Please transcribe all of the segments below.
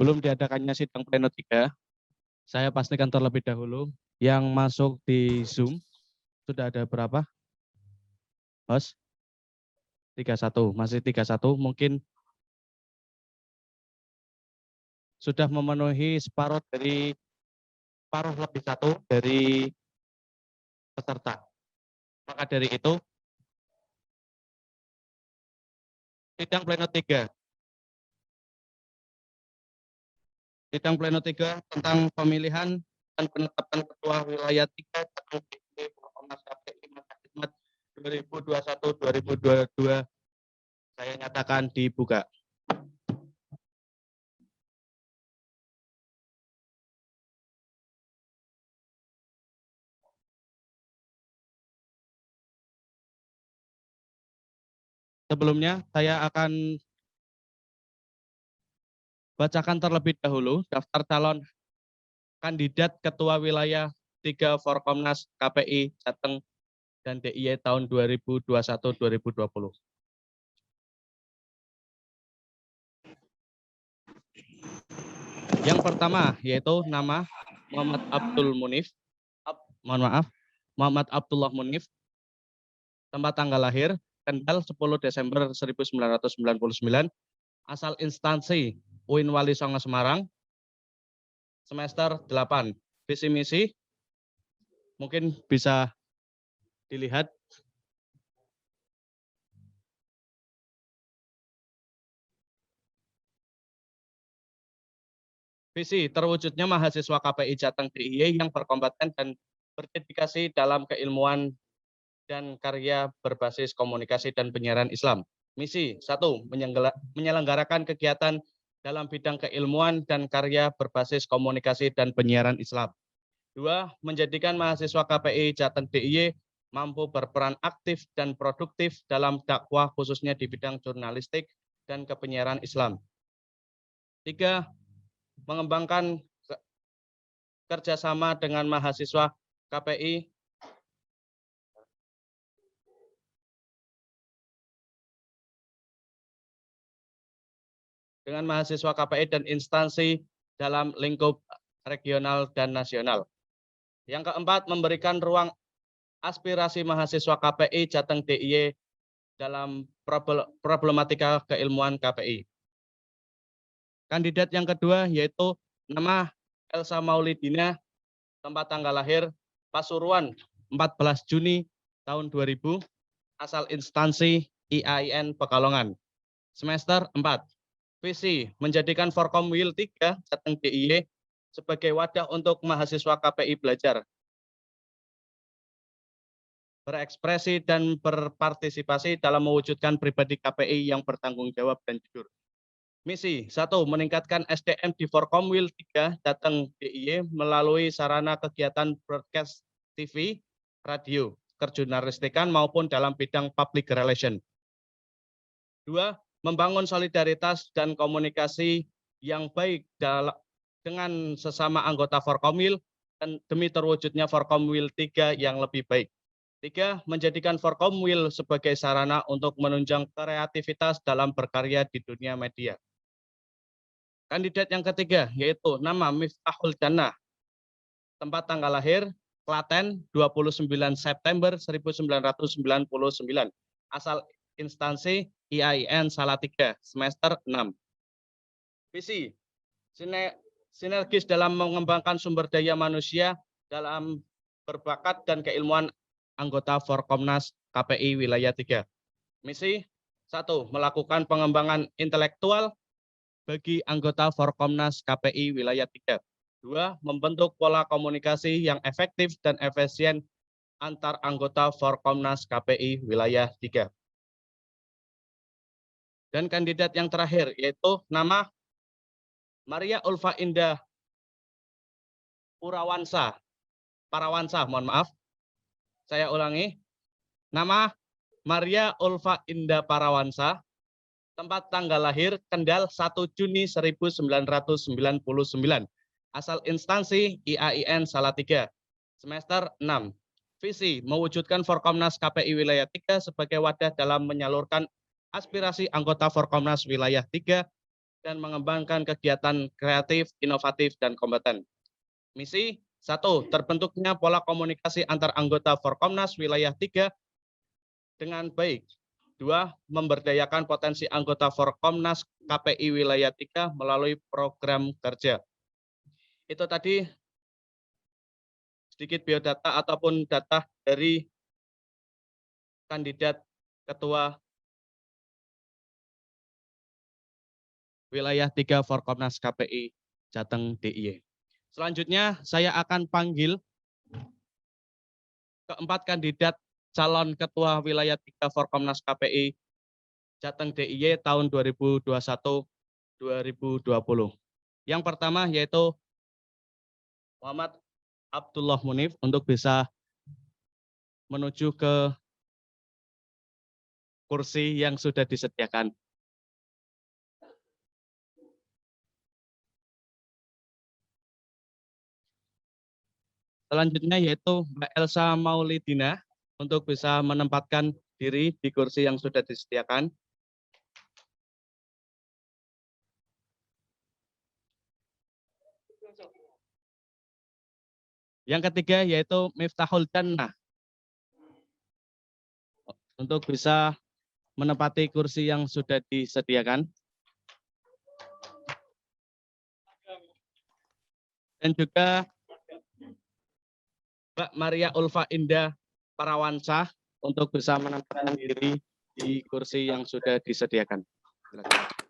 Belum diadakannya sidang pleno 3, saya pastikan terlebih dahulu yang masuk di Zoom sudah ada berapa? Host? 31, masih 31, mungkin sudah memenuhi separuh lebih satu dari peserta. Maka dari itu, sidang pleno 3. Sidang pleno 3 tentang pemilihan dan penetapan ketua wilayah 3 tentang Komnas KPI masa khidmat 2021-2022 saya nyatakan dibuka. Sebelumnya saya akan bacakan terlebih dahulu daftar calon kandidat ketua wilayah 3 Forkomnas KPI Jateng dan DIY tahun 2021-2020. Yang pertama yaitu nama Muhammad Abdul Munif. Muhammad Abdullah Munif. Tempat tanggal lahir Kendal 10 Desember 1999. Asal instansi UIN Wali Songo Semarang. Semester 8. Visi misi mungkin bisa dilihat. Visi terwujudnya mahasiswa KPI Jateng DIY yang berkompeten dan berdedikasi dalam keilmuan dan karya berbasis komunikasi dan penyiaran Islam. Misi 1. Menyelenggarakan kegiatan dalam bidang keilmuan dan karya berbasis komunikasi dan penyiaran Islam. 2. Menjadikan mahasiswa KPI Jateng DIY mampu berperan aktif dan produktif dalam dakwah khususnya di bidang jurnalistik dan kepenyiaran Islam. 3. Mengembangkan kerjasama dengan mahasiswa KPI dan instansi dalam lingkup regional dan nasional. Yang keempat, memberikan ruang aspirasi mahasiswa KPI Jateng DIY dalam problematika keilmuan KPI. Kandidat yang kedua yaitu nama Elsa Maulidina, tempat tanggal lahir Pasuruan 14 Juni tahun 2000, asal instansi IAIN Pekalongan. Semester 4. Visi menjadikan Forkomwil 3 Jateng DIY sebagai wadah untuk mahasiswa KPI belajar, berekspresi dan berpartisipasi dalam mewujudkan pribadi KPI yang bertanggung jawab dan jujur. Misi 1. Meningkatkan SDM di Forkomwil 3 Jateng DIY melalui sarana kegiatan broadcast TV, radio, kerjurnalistikan maupun dalam bidang public relation. 2. Membangun solidaritas dan komunikasi yang baik dengan sesama anggota Forkomwil dan demi terwujudnya Forkomwil 3 yang lebih baik. 3. Menjadikan Forkomwil sebagai sarana untuk menunjang kreativitas dalam berkarya di dunia media. Kandidat yang ketiga yaitu nama Miftahul Jannah, tempat tanggal lahir Klaten 29 September 1999, asal instansi IAIN Salatiga, semester 6. Visi sinergis dalam mengembangkan sumber daya manusia dalam berbakat dan keilmuan anggota Forkomnas KPI wilayah 3. Misi 1. Melakukan pengembangan intelektual bagi anggota Forkomnas KPI wilayah 3. 2. Membentuk pola komunikasi yang efektif dan efisien antar anggota Forkomnas KPI wilayah 3. Dan kandidat yang terakhir yaitu nama Maria Ulfa Indah Parawansa, mohon maaf. Saya ulangi. Nama Maria Ulfa Indah Parawansa, tempat tanggal lahir Kendal 1 Juni 1999, asal instansi IAIN Salatiga, semester 6. Visi mewujudkan Forkomnas KPI wilayah 3 sebagai wadah dalam menyalurkan aspirasi anggota Forkomnas wilayah 3 dan mengembangkan kegiatan kreatif, inovatif, dan kompeten. Misi 1. Terbentuknya pola komunikasi antar anggota Forkomnas wilayah 3 dengan baik. 2. Memberdayakan potensi anggota Forkomnas KPI wilayah 3 melalui program kerja. Itu tadi sedikit biodata ataupun data dari kandidat ketua wilayah 3 Forkomnas KPI Jateng DIY. Selanjutnya saya akan panggil keempat kandidat calon ketua wilayah 3 Forkomnas KPI Jateng DIY tahun 2021-2020. Yang pertama yaitu Muhammad Abdullah Munif untuk bisa menuju ke kursi yang sudah disediakan. Selanjutnya yaitu Mbak Elsa Maulidina untuk bisa menempatkan diri di kursi yang sudah disediakan. Yang ketiga yaitu Miftahul Jannah untuk bisa menempati kursi yang sudah disediakan. Dan juga Mbak Maria Ulfa Indah Parawansa untuk bisa menempatkan diri di kursi yang sudah disediakan. Silakan.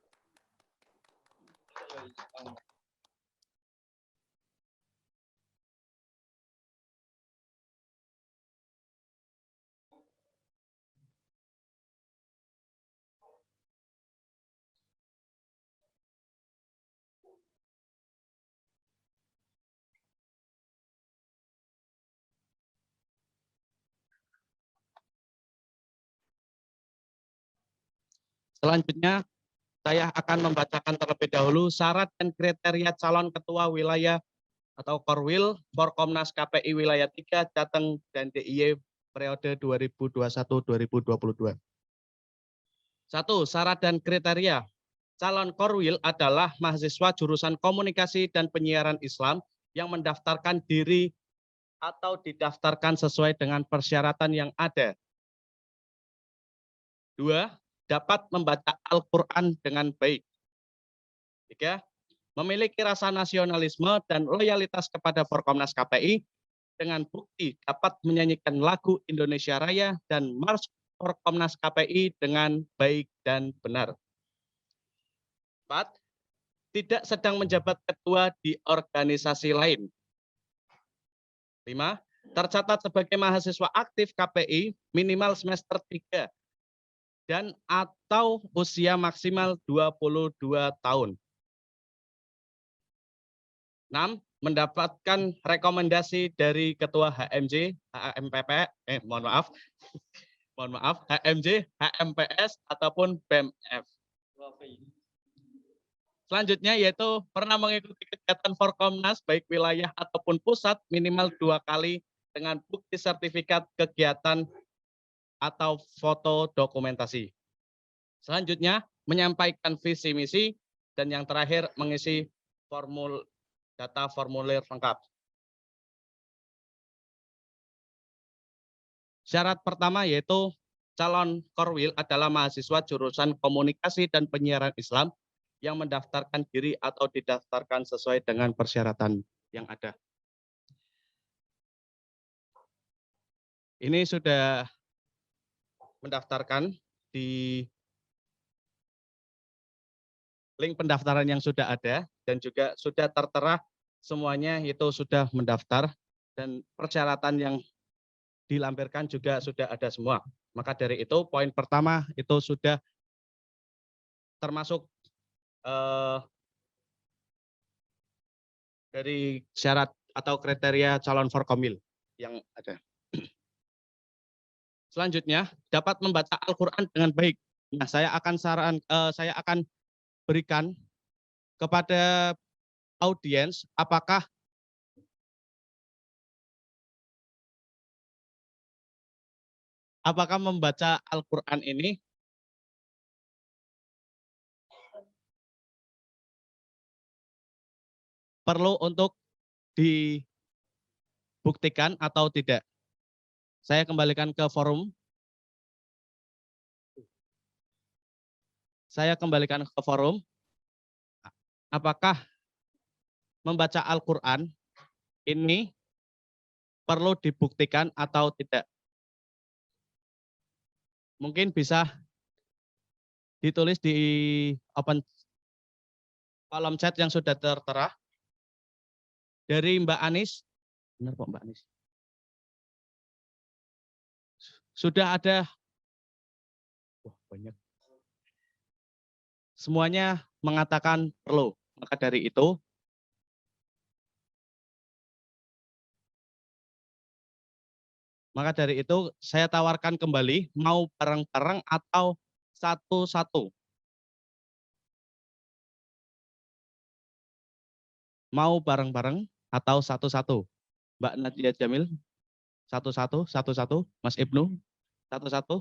Selanjutnya, saya akan membacakan terlebih dahulu syarat dan kriteria calon ketua wilayah atau Korwil Forkomnas KPI wilayah 3 Jateng dan DIY periode 2021-2022. 1. Syarat dan kriteria. Calon Korwil adalah mahasiswa jurusan komunikasi dan penyiaran Islam yang mendaftarkan diri atau didaftarkan sesuai dengan persyaratan yang ada. 2. Dapat membaca Al-Quran dengan baik. 3. Memiliki rasa nasionalisme dan loyalitas kepada Forkomnas KPI dengan bukti dapat menyanyikan lagu Indonesia Raya dan Mars Forkomnas KPI dengan baik dan benar. 4. Tidak sedang menjabat ketua di organisasi lain. 5. Tercatat sebagai mahasiswa aktif KPI minimal semester 3 dan atau usia maksimal 22 tahun. 6. Mendapatkan rekomendasi dari Ketua HMJ, HMJ, HMPS, ataupun BEMF. Selanjutnya yaitu pernah mengikuti kegiatan Forkomnas baik wilayah ataupun pusat minimal 2 kali dengan bukti sertifikat kegiatan atau foto dokumentasi. Selanjutnya menyampaikan visi misi dan yang terakhir mengisi data formulir lengkap. Syarat pertama yaitu calon Korwil adalah mahasiswa jurusan komunikasi dan penyiaran Islam yang mendaftarkan diri atau didaftarkan sesuai dengan persyaratan yang ada. Ini sudah mendaftarkan di link pendaftaran yang sudah ada dan juga sudah tertera semuanya itu sudah mendaftar dan persyaratan yang dilampirkan juga sudah ada semua. Maka dari itu poin pertama itu sudah termasuk dari syarat atau kriteria calon Forkomil yang ada. Selanjutnya dapat membaca Al-Quran dengan baik. Nah, saya akan berikan kepada audiens apakah membaca Al-Quran ini perlu untuk dibuktikan atau tidak? Saya kembalikan ke forum. Saya kembalikan ke forum. Apakah membaca Al-Quran ini perlu dibuktikan atau tidak? Mungkin bisa ditulis di open kolom chat yang sudah tertera. Dari Mbak Anis, benar kok Mbak Anis. Sudah ada, wah banyak. Semuanya mengatakan perlu. Maka dari itu saya tawarkan kembali mau bareng-bareng atau satu-satu. Mau bareng-bareng atau satu-satu. Mbak Nadia Jamil, satu-satu, satu-satu. Mas Ibnu, satu-satu.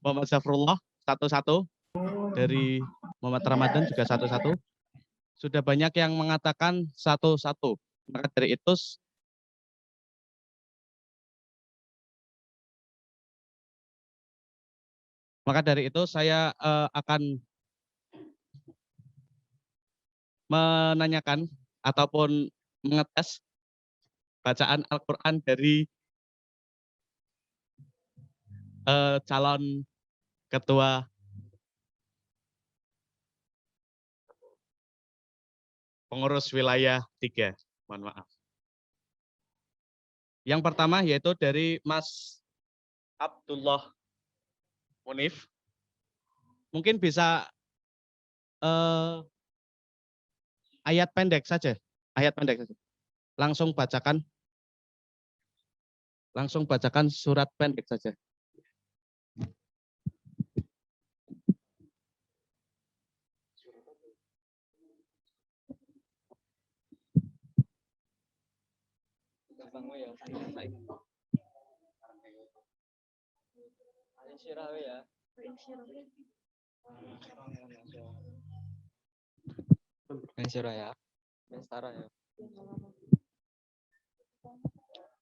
Muhammad Zafrullah, satu-satu. Dari Muhammad Ramadan juga satu-satu. Sudah banyak yang mengatakan satu-satu. Maka dari itu saya akan menanyakan ataupun mengetes bacaan Al-Quran dari calon ketua pengurus wilayah 3. Mohon maaf. Yang pertama yaitu dari Mas Abdullah Munif. Mungkin bisa ayat pendek saja. Ayat pendek saja. Langsung bacakan surat pendek saja.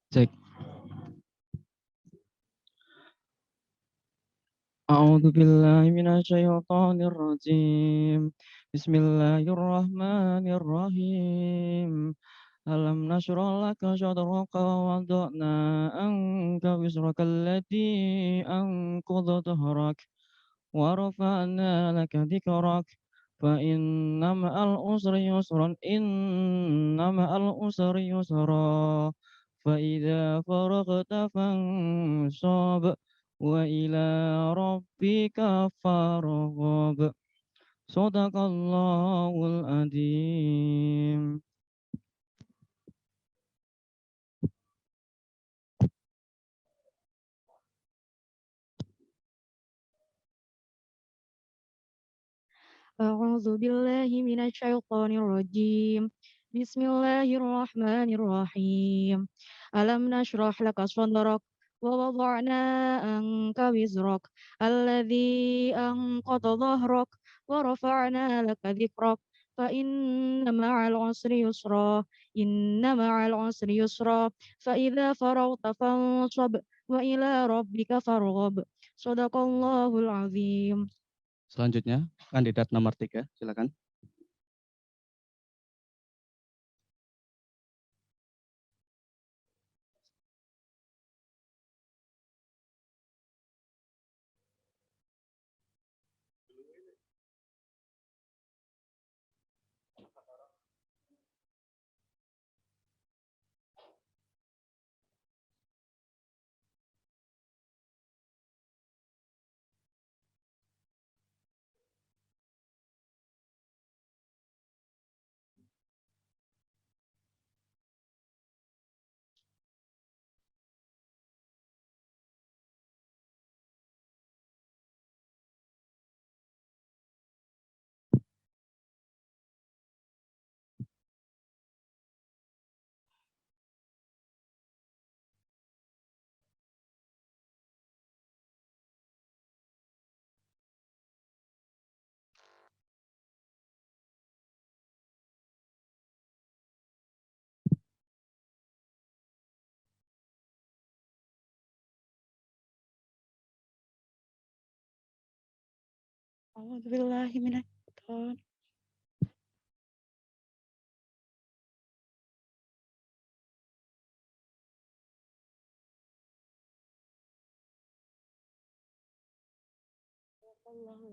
Cek. A'udzu billahi minasyaitonir rajim. Bismillahirrahmanirrahim. Alam nashrah laka sadraka wa wada'na anka wizraka allati anqadha dhahrak wa rafa'na laka dhikrak fa inna ma'al usri yusran inna ma'al usri yusra fa idza faraghta fansab wa ila rabbika farghab. Shadaqallahul adzim. أعوذ بالله من الشيطان الرجيم بسم الله الرحمن الرحيم ألم نشرح لك صدرك ووضعنا عنك وزرك الذي أنقض ظهرك ورفعنا لك ذكرك فإن مع العسر يسرا إن مع العسر يسرا فإذا فرغت فانصب وإلى ربك فارغب صدق الله العظيم. Selanjutnya, kandidat nomor 3, silakan. A'udzubillahiminasyaitonir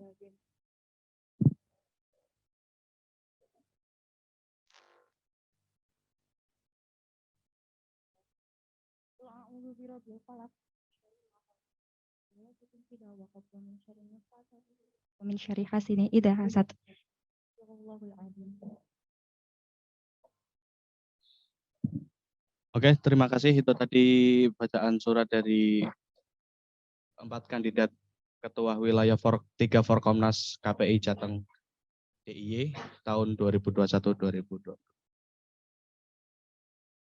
rajim. A'udzu birabbil falaq. Wa min syarri hasidin idza hasad. Wallahul adzim. Oke, terima kasih. Itu tadi bacaan surat dari 4 kandidat Ketua Wilayah 3 Forkomnas KPI Jateng DIY tahun 2021-2022.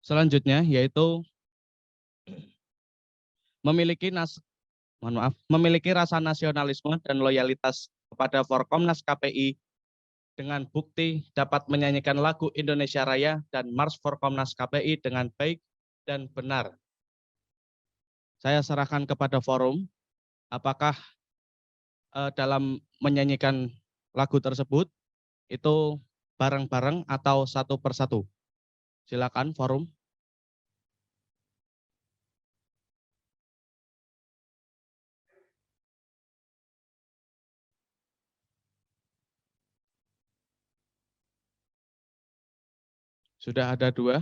Selanjutnya yaitu memiliki rasa nasionalisme dan loyalitas kepada Forkomnas KPI dengan bukti dapat menyanyikan lagu Indonesia Raya dan Mars Forkomnas KPI dengan baik dan benar. Saya serahkan kepada forum, apakah dalam menyanyikan lagu tersebut itu bareng-bareng atau satu persatu. Silakan forum. Sudah ada 2.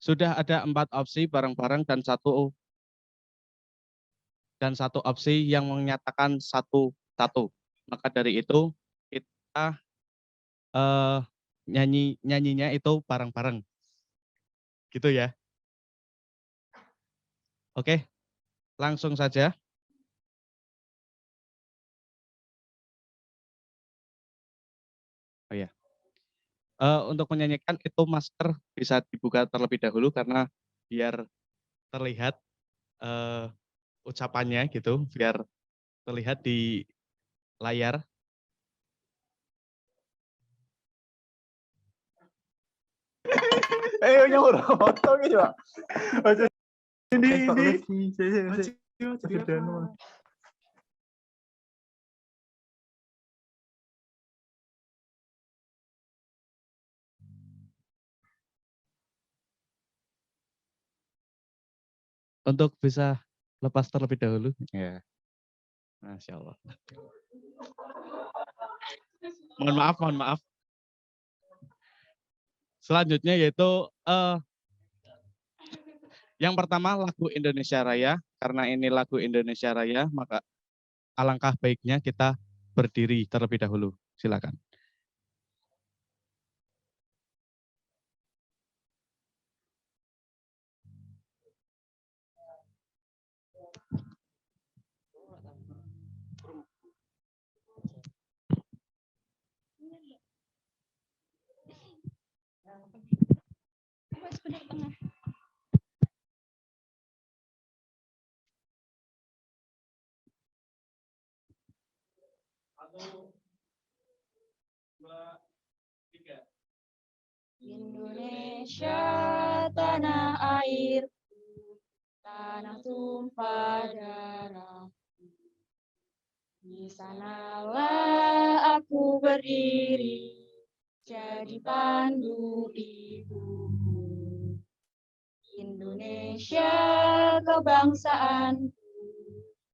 Sudah ada 4 opsi bareng-bareng dan satu opsi yang menyatakan satu-satu. Maka dari itu kita nyanyinya itu bareng-bareng. Gitu ya. Oke, langsung saja. Oh ya. Untuk menyanyikan itu masker bisa dibuka terlebih dahulu karena biar terlihat ucapannya gitu, biar terlihat di layar. nyamur otong coba. Ini. Untuk bisa lepas terlebih dahulu. Ya. Masya Allah. Mohon maaf. Selanjutnya yaitu yang pertama lagu Indonesia Raya. Karena ini lagu Indonesia Raya, maka alangkah baiknya kita berdiri terlebih dahulu. Silakan. Indonesia tanah air, tanah tumpah darah. Di sanalah aku berdiri, jadi pandu ibuku. Indonesia kebangsaanku,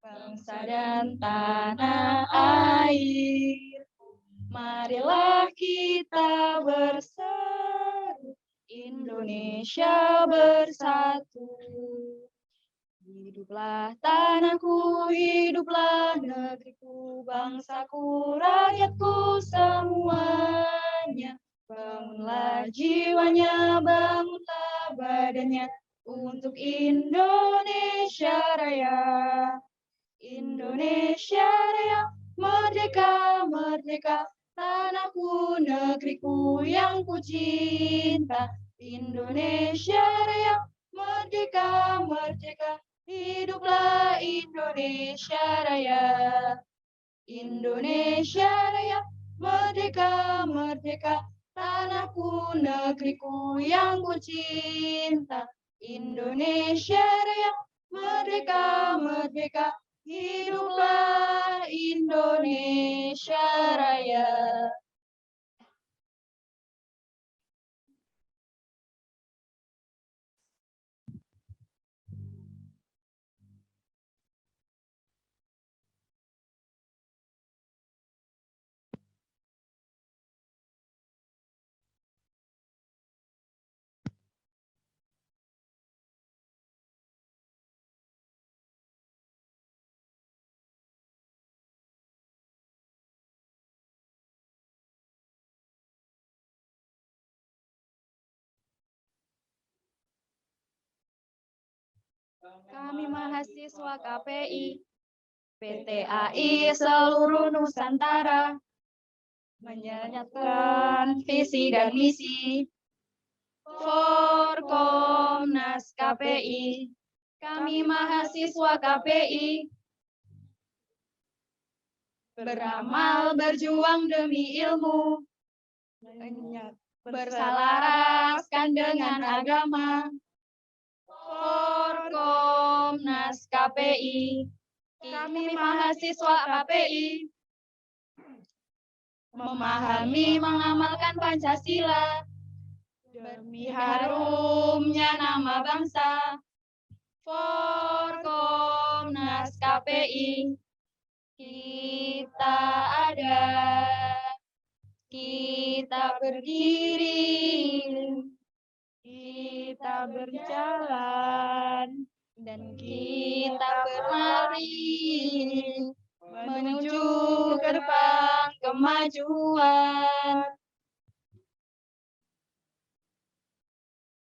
bangsa dan tanah air. Marilah kita bersatu, Indonesia bersatu. Hiduplah tanahku, hiduplah negeriku, bangsaku, rakyatku semuanya. Bangunlah jiwanya, bangunlah badannya untuk Indonesia Raya. Indonesia Raya, merdeka, merdeka, tanahku, negeriku yang ku cinta. Indonesia Raya, merdeka, merdeka, hiduplah Indonesia Raya. Indonesia Raya, merdeka, merdeka, tanahku, negeriku yang ku cinta. Indonesia Raya, merdeka, merdeka, hiduplah Indonesia Raya. Kami mahasiswa KPI, PTAI seluruh Nusantara, menyatakan visi dan misi Forkomnas KPI. Kami mahasiswa KPI, beramal berjuang demi ilmu, bersalaraskan dengan agama. Forkomnas KPI, kami mahasiswa KPI, memahami mengamalkan Pancasila, demi harumnya nama bangsa. Forkomnas KPI, kita ada, kita berdiri, kita berjalan, dan kita berlari menuju gerbang kemajuan.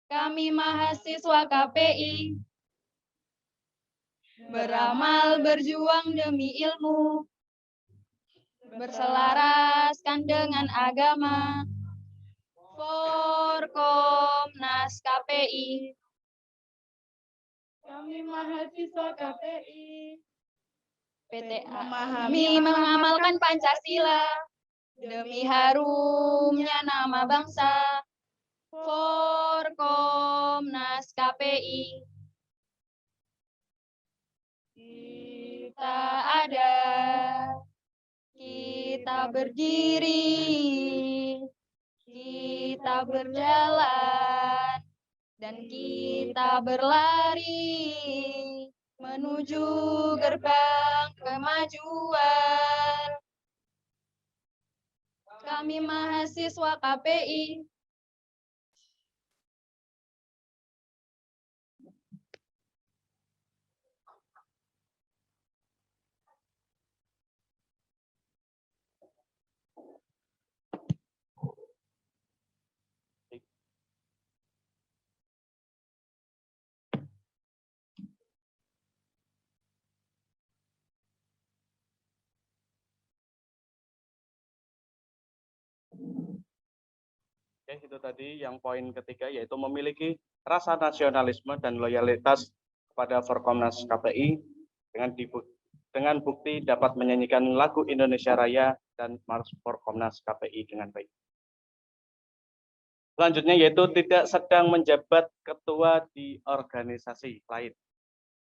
Kami mahasiswa KPI, beramal berjuang demi ilmu, berselaraskan dengan agama. Forkomnas KPI, kami mahasiswa KPI, PTAI mengamalkan Pancasila, demi harumnya nama bangsa. Forkomnas KPI, kita ada, kita berdiri, kita berjalan, dan kita berlari menuju gerbang kemajuan. Kami mahasiswa KPI, Oke, itu tadi yang poin ketiga, yaitu memiliki rasa nasionalisme dan loyalitas kepada Forkomnas KPI dengan bukti dapat menyanyikan lagu Indonesia Raya dan Mars Forkomnas KPI dengan baik. Selanjutnya yaitu tidak sedang menjabat ketua di organisasi lain.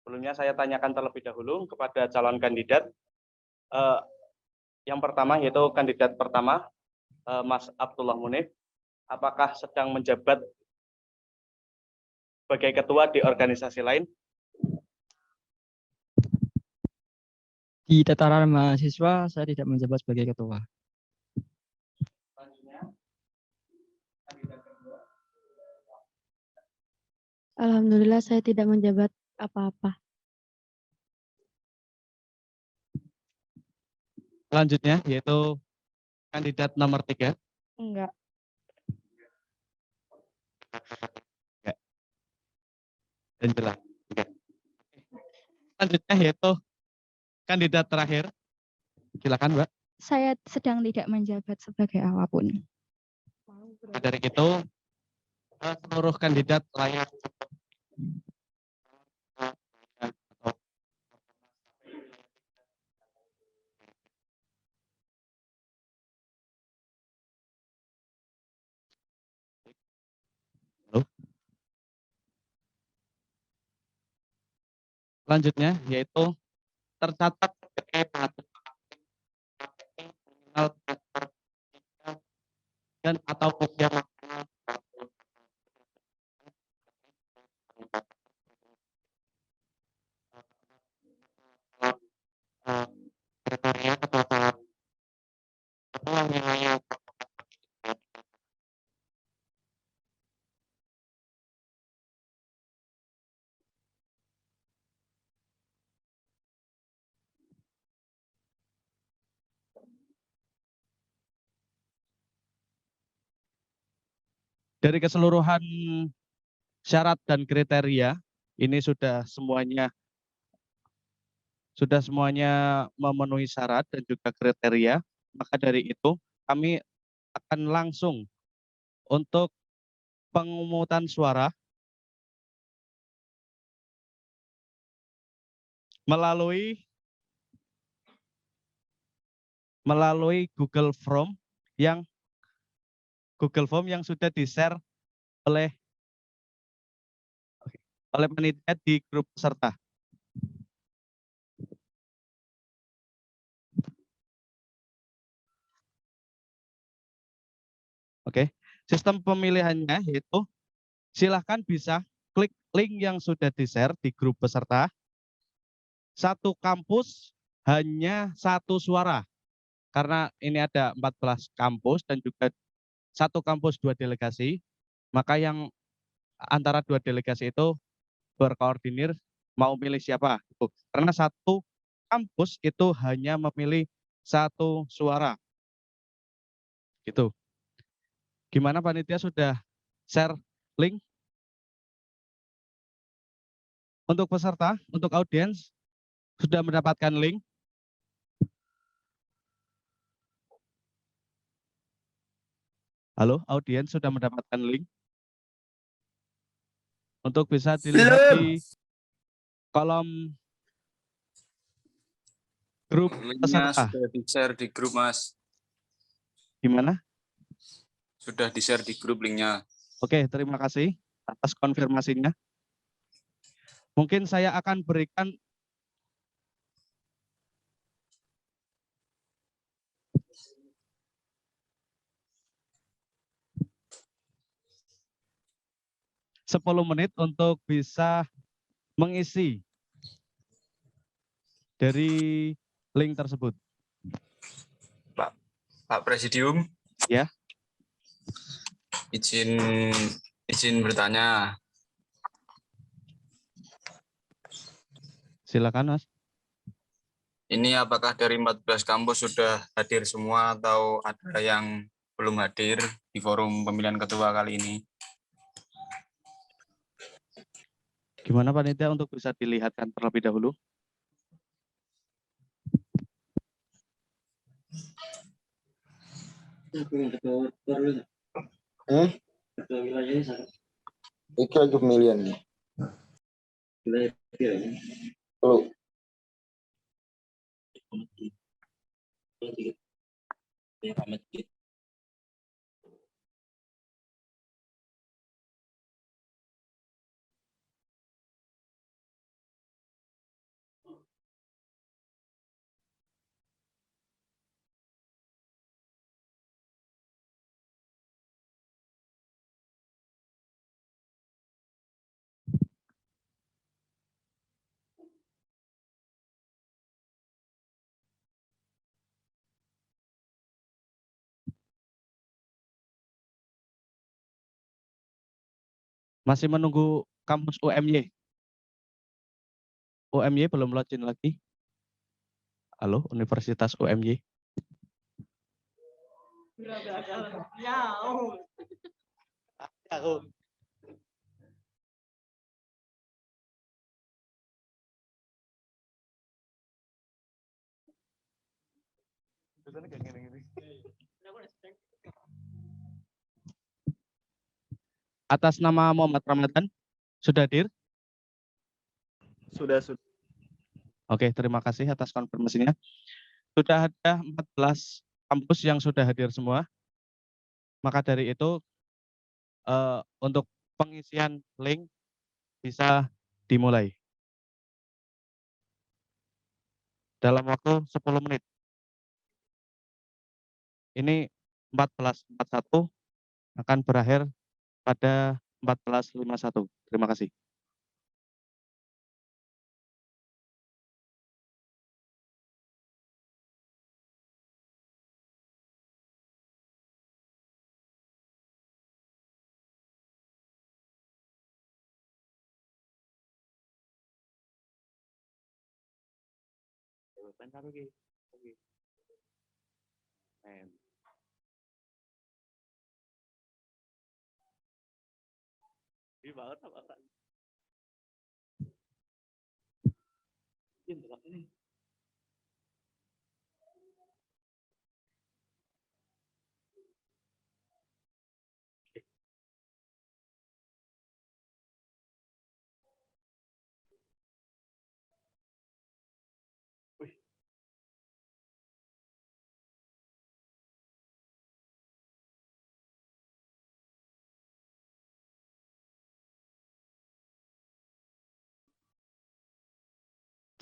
Sebelumnya saya tanyakan terlebih dahulu kepada calon kandidat. Yang pertama yaitu kandidat pertama, Mas Abdullah Munif. Apakah sedang menjabat sebagai ketua di organisasi lain? Di tataran mahasiswa, saya tidak menjabat sebagai ketua. Alhamdulillah saya tidak menjabat apa-apa. Selanjutnya yaitu kandidat nomor 3. Enggak. Ya. Dan jelas. Ya. Selanjutnya yaitu kandidat terakhir. Silakan, Mbak. Saya sedang tidak menjabat sebagai apapun. Dari itu seluruh kandidat layak Selanjutnya yaitu tercatat dan atau usia maksimal kriteria ketersediaan setelah nilainya. Dari keseluruhan syarat dan kriteria ini sudah semuanya memenuhi syarat dan juga kriteria. Maka dari itu kami akan langsung untuk pemungutan suara melalui Google Form yang sudah di-share oleh panitia di grup peserta. Oke, sistem pemilihannya yaitu silahkan bisa klik link yang sudah di-share di grup peserta. Satu kampus hanya satu suara. Karena ini ada 14 kampus dan juga satu kampus 2 delegasi, maka yang antara 2 delegasi itu berkoordinir mau milih siapa. Karena satu kampus itu hanya memilih satu suara. Gitu. Gimana panitia sudah share link? Untuk peserta, untuk audiens, sudah mendapatkan link? Halo, audiens sudah mendapatkan link? Untuk bisa dilihat di kolom grup Linknya peserta. sudah di-share di grup, Mas. Gimana? Sudah di-share di grup linknya. Oke, terima kasih atas konfirmasinya. Mungkin saya akan berikan sepuluh menit untuk bisa mengisi dari link tersebut. Pak Presidium. Ya. Izin bertanya. Silakan, Mas. Ini apakah dari 14 kampus sudah hadir semua atau ada yang belum hadir di forum pemilihan ketua kali ini? Gimana panitia untuk bisa dilihatkan terlebih dahulu? Iki lagi pemilihan nih. Lu. Masih menunggu kampus UMY. UMY belum login lagi. Halo, Universitas UMY. Atas nama Muhammad Ramadan, sudah hadir? Sudah. Oke, terima kasih atas konfirmasinya. Sudah ada 14 kampus yang sudah hadir semua. Maka dari itu, untuk pengisian link bisa dimulai. dalam waktu 10 menit. Ini 14.41 akan berakhir pada 14.51. Terima kasih.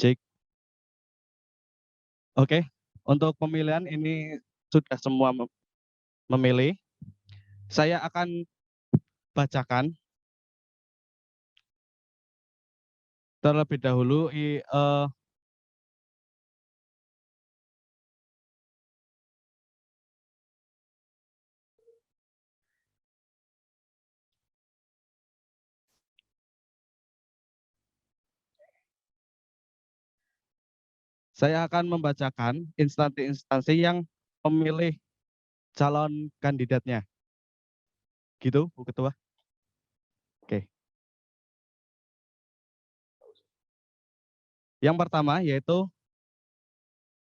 Cek. Oke, untuk pemilihan ini sudah semua memilih. Saya akan bacakan terlebih dahulu saya akan membacakan instansi-instansi yang memilih calon kandidatnya. Gitu, Bu Ketua. Oke. Yang pertama yaitu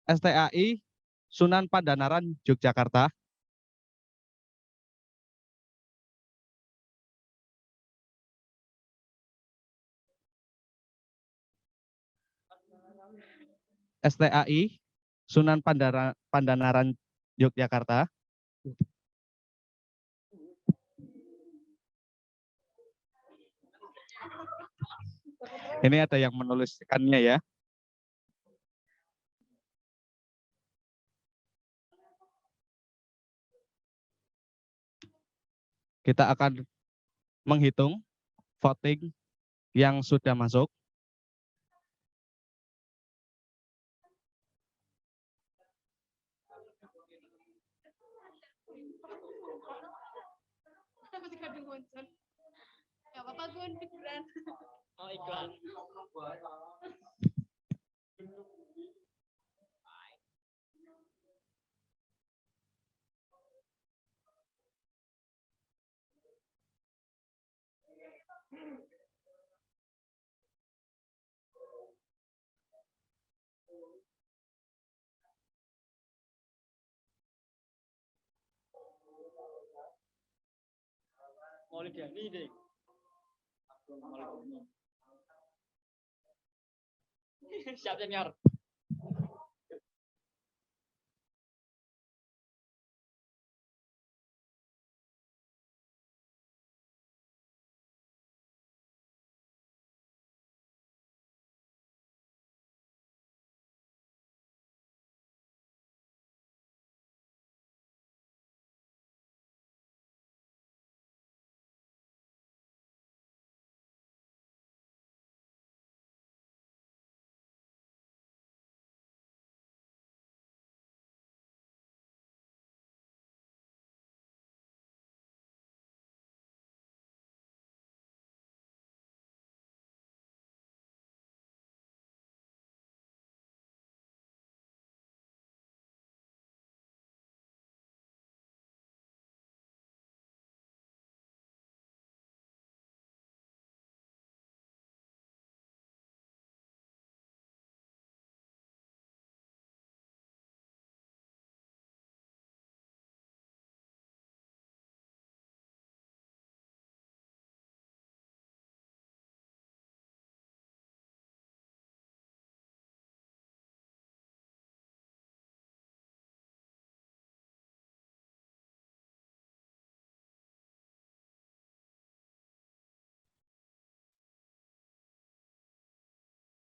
STAI Sunan Pandanaran Yogyakarta. STAI Sunan Pandanaran Yogyakarta. Ini ada yang menuliskannya ya. Kita akan menghitung voting yang sudah masuk. Siap senior.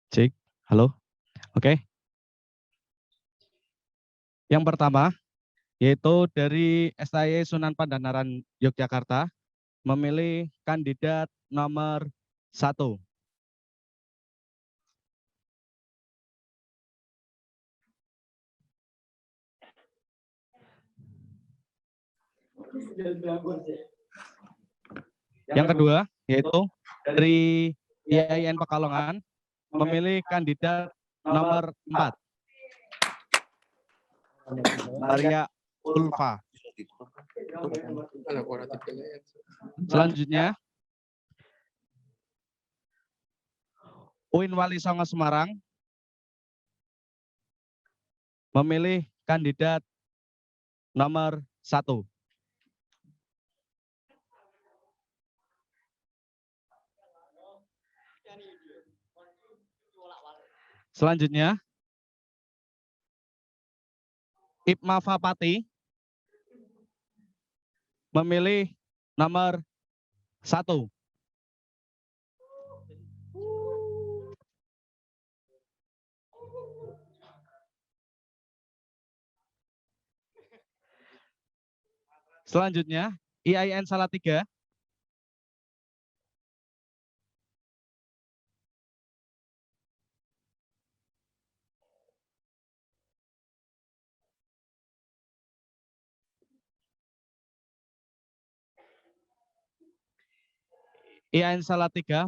Cek, halo, oke. Yang pertama, yaitu dari STY Sunan Pandanaran Yogyakarta, memilih kandidat nomor 1. Yang kedua, yaitu dari IAIN Pekalongan, memilih kandidat nomor 4. Maria Ulfa. Selanjutnya, UIN Wali Songo Semarang memilih kandidat nomor 1. Selanjutnya, Ipma Fapati memilih nomor 1. Selanjutnya, IAIN Salatiga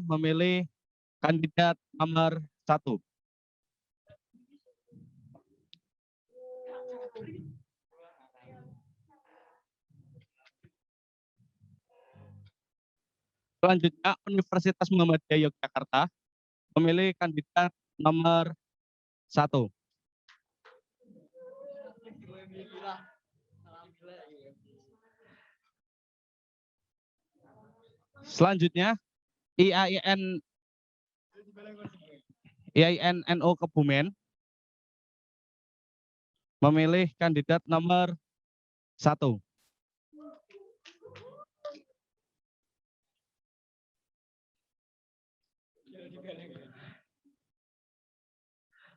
memilih kandidat nomor 1. Selanjutnya, Universitas Muhammadiyah Yogyakarta memilih kandidat nomor 1. Selanjutnya, IAIN NU Kebumen memilih kandidat nomor 1.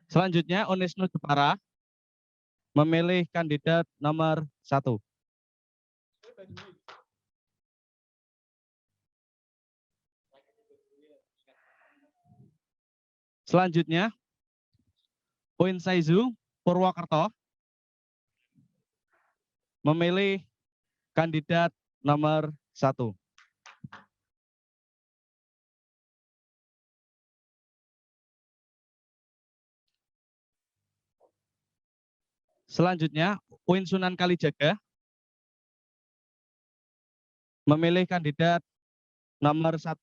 Selanjutnya, Unisnu Jepara memilih kandidat nomor 1. Selanjutnya, UIN Saizu Purwokerto memilih kandidat nomor 1. Selanjutnya, UIN Sunan Kalijaga memilih kandidat nomor 1.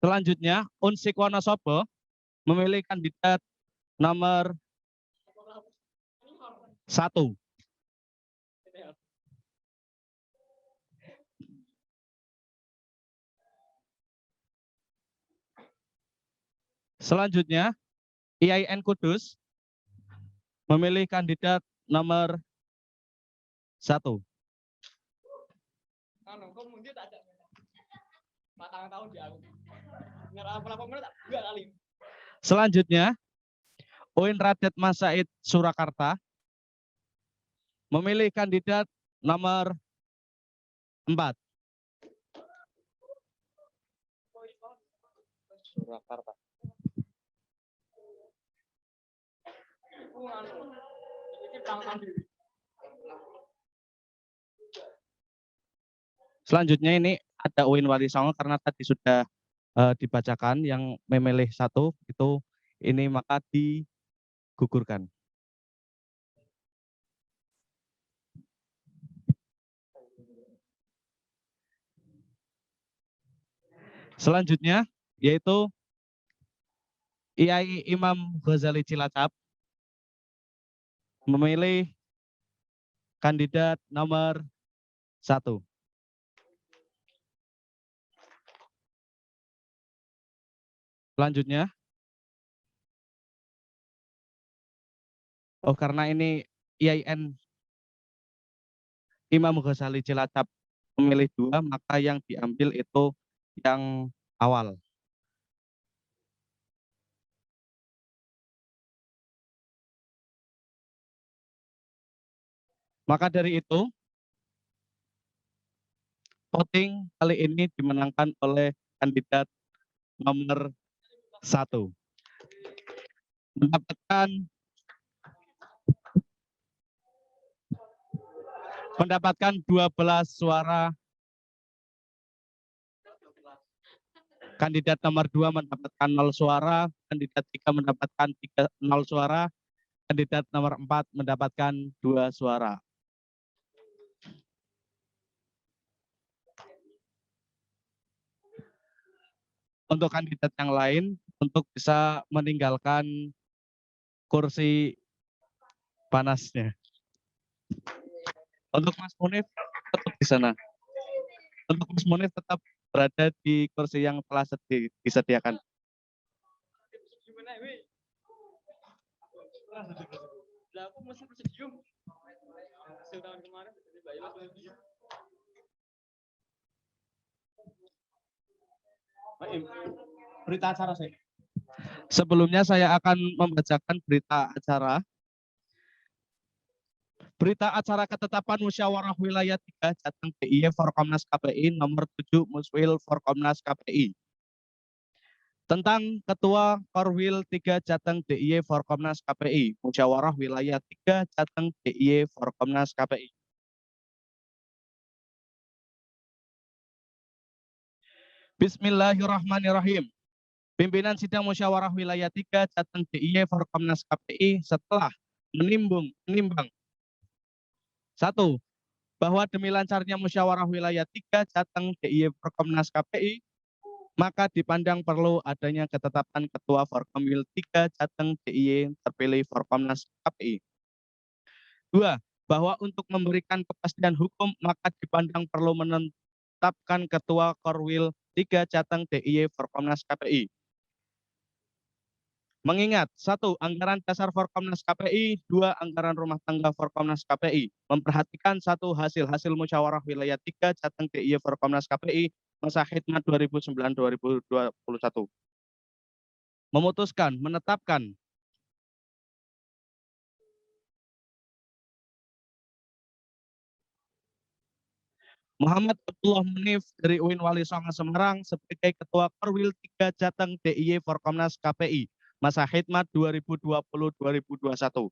Selanjutnya, Unsik Wonosobo memilih kandidat nomor 1. Selanjutnya, IAIN Kudus memilih kandidat nomor 1. Selanjutnya, UIN Raden Mas Said Surakarta memilih kandidat nomor 4. Surakarta. Selanjutnya ini ada UIN Wali Songo karena tadi sudah dibacakan yang memilih 1 itu ini maka digugurkan. Selanjutnya yaitu IAI Imam Ghazali Cilacap memilih kandidat nomor 1. Selanjutnya, karena ini IAIN Imam Ghazali Cilacap memilih 2, maka yang diambil itu yang awal. Maka dari itu, voting kali ini dimenangkan oleh kandidat nomor 1. Mendapatkan 12 suara. Kandidat nomor 2 mendapatkan 0 suara, kandidat 3 mendapatkan 0 suara, kandidat nomor 4 mendapatkan 2 suara. Untuk kandidat yang lain, untuk bisa meninggalkan kursi panasnya. Untuk Mas Munif tetap di sana. Untuk Mas Munif tetap berada di kursi yang telah disediakan. Berita acara saya. Sebelumnya saya akan membacakan berita acara. Berita acara ketetapan Musyawarah Wilayah 3 Jateng DIY Forkomnas KPI nomor 7 Muswil Forkomnas KPI. Tentang Ketua Korwil 3 Jateng DIY Forkomnas KPI. Musyawarah Wilayah 3 Jateng DIY Forkomnas KPI. Bismillahirrahmanirrahim. Pimpinan Sidang Musyawarah Wilayah 3 Jateng DIY Forkomnas KPI setelah menimbang 1. Bahwa demi lancarnya Musyawarah Wilayah 3 Jateng DIY Forkomnas KPI, maka dipandang perlu adanya ketetapan Ketua Forkomwil 3 Jateng DIY terpilih Forkomnas KPI. 2. Bahwa untuk memberikan kepastian hukum, maka dipandang perlu menetapkan Ketua Korwil 3 Jateng DIY Forkomnas KPI. Mengingat 1. Anggaran dasar Forkomnas KPI, 2. Anggaran rumah tangga Forkomnas KPI. Memperhatikan 1. Hasil Musyawarah Wilayah 3 Jateng DIY Forkomnas KPI masa khidmat 2009-2021. Memutuskan, menetapkan Muhammad Abdullah Munif dari UIN Wali Songo Semarang sebagai Ketua Korwil 3 Jateng DIY Forkomnas KPI masa khidmat 2020-2021.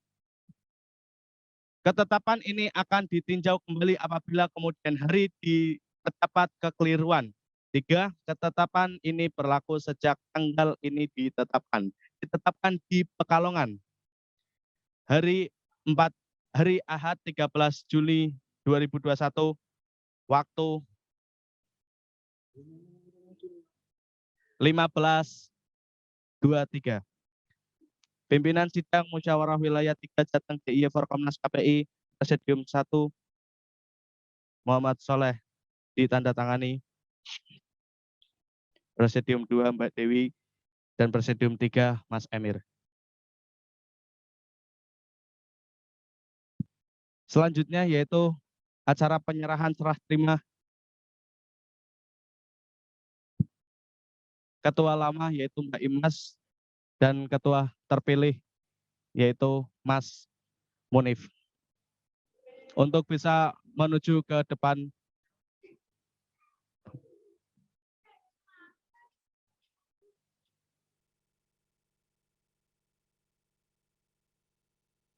Ketetapan ini akan ditinjau kembali apabila kemudian hari terdapat kekeliruan. 3. Ketetapan ini berlaku sejak tanggal ini ditetapkan. Ditetapkan di Pekalongan. Hari Ahad 13 Juli 2021, waktu 15.23. Pimpinan Sidang Musyawarah Wilayah 3 Jateng DIY Forkomnas KPI, Presidium 1, Muhammad Soleh, ditandatangani. Presidium 2, Mbak Dewi, dan Presidium 3, Mas Emir. Selanjutnya yaitu acara penyerahan serah terima Ketua lama yaitu Mbak Imas dan Ketua terpilih yaitu Mas Munif. Untuk bisa menuju ke depan